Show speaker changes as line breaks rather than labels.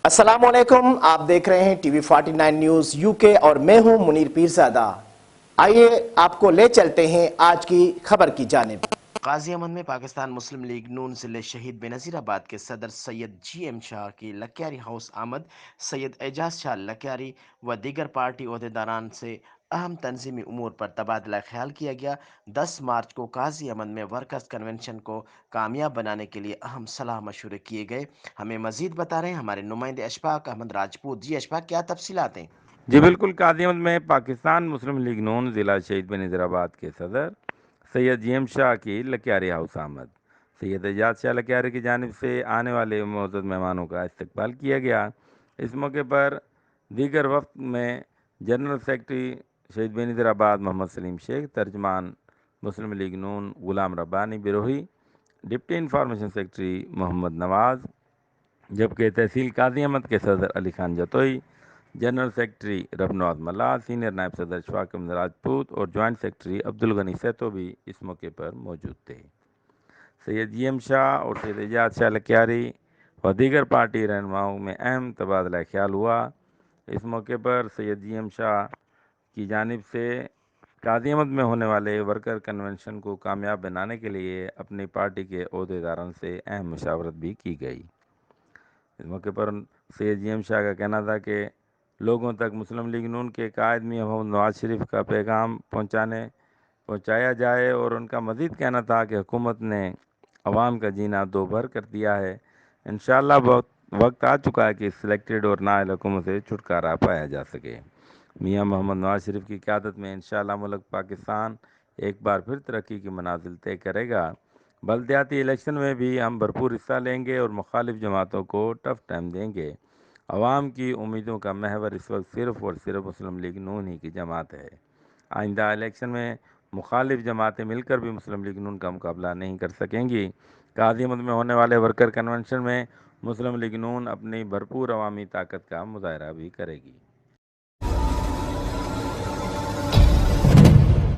अस्सलामुअलैकुम, आप देख रहे हैं टीवी 49 न्यूज यूके और मैं हूं मुनीर पीरजादा। आइए आपको ले चलते हैं आज की खबर की जानिब। गाजी अहमद में पाकिस्तान मुस्लिम लीग नून जिले शहीद बेनज़ीराबाद के सदर सैयद GM शाह की लक्यारी हाउस आमद। सैयद एजाज शाह लक्यारी व दीगर पार्टी अहदेदारान से अहम तंजीमी उमूर पर तबादला ख्याल किया गया। 10 मार्च को गाजी अहमद में वर्कर्स कन्वेंशन को कामयाब बनाने के लिए अहम सलाह मशवरे किए गए। हमें मजीद बता रहे हैं हमारे नुमाइंदे अशफाक अहमद राजपूत। जी अशफाक, क्या तफसीलात हैं?
जी बिल्कुल, कादियमत में पाकिस्तान मुस्लिम लीग नून ज़िला शहीद बेनज़ीराबाद के सदर सैयद GM शाह की लक्यारी हाउस आमद। सैयद एजाज शाह लक्यारी की जानिब से आने वाले मुअज़्ज़ज़ मेहमानों का इस्तकबाल किया गया। इस मौके पर दीगर वक्त में जनरल सेक्रेटरी शहीद बेनज़ीराबाद मोहम्मद सलीम शेख, तर्जमान Muslim League Noon Ghulam Rabbani Birohi, deputy information secretary Mohammad Nawaz, जबकि तहसील कादियमत के सदर Ali Khan Jatoi, general secretary Rabnawaz Malla, senior नायब सदर अशफाक अहमद राजपूत और जॉइंट सेक्रेटरी अब्दुल गनी सैतो भी इस मौके पर मौजूद थे। सैयद GM शाह और सैयद एजाज शाह लक्यारी व दीगर पार्टी रहनुमाओं में अहम तबादला ख्याल हुआ। इस मौके पर सैयद GM शाह की जानिब से कादियमत में होने वाले वर्कर कन्वेंशन को कामयाब बनाने के लिए अपनी पार्टी के अहदेदारों से अहम मशावरत भी की गई। इस मौके पर सैयद GM शाह का कहना था कि लोगों तक मुस्लिम लीग नून के कायद मियां मोहम्मद नवाज शरीफ का पैगाम पहुँचाया जाए और उनका मज़ीद कहना था कि हुकूमत ने अवाम का जीना दो भर कर दिया है। इंशाअल्लाह बहुत वक्त आ चुका है कि सिलेक्टेड और नाअहल हुकूमत से छुटकारा पाया जा सके। मियां मोहम्मद नवाज शरीफ की क़यादत में इंशाअल्लाह मुल्क पाकिस्तान एक बार फिर तरक्की की मनाजिल तय करेगा। बल्दियाती इलेक्शन में भी हम भरपूर हिस्सा लेंगे और मुखालिफ जमातों को टफ टाइम देंगे। अवाम की उम्मीदों का महवर इस वक्त सिर्फ़ और सिर्फ मुस्लिम लीग नून ही की जमात है। आइंदा इलेक्शन में मुखालिफ जमातें मिलकर भी मुस्लिम लीग नून का मुकाबला नहीं कर सकेंगी। कादियमत में होने वाले वर्कर कन्वेंशन में मुस्लिम लीग नून अपनी भरपूर अवामी ताकत का मुजाहरा भी करेगी।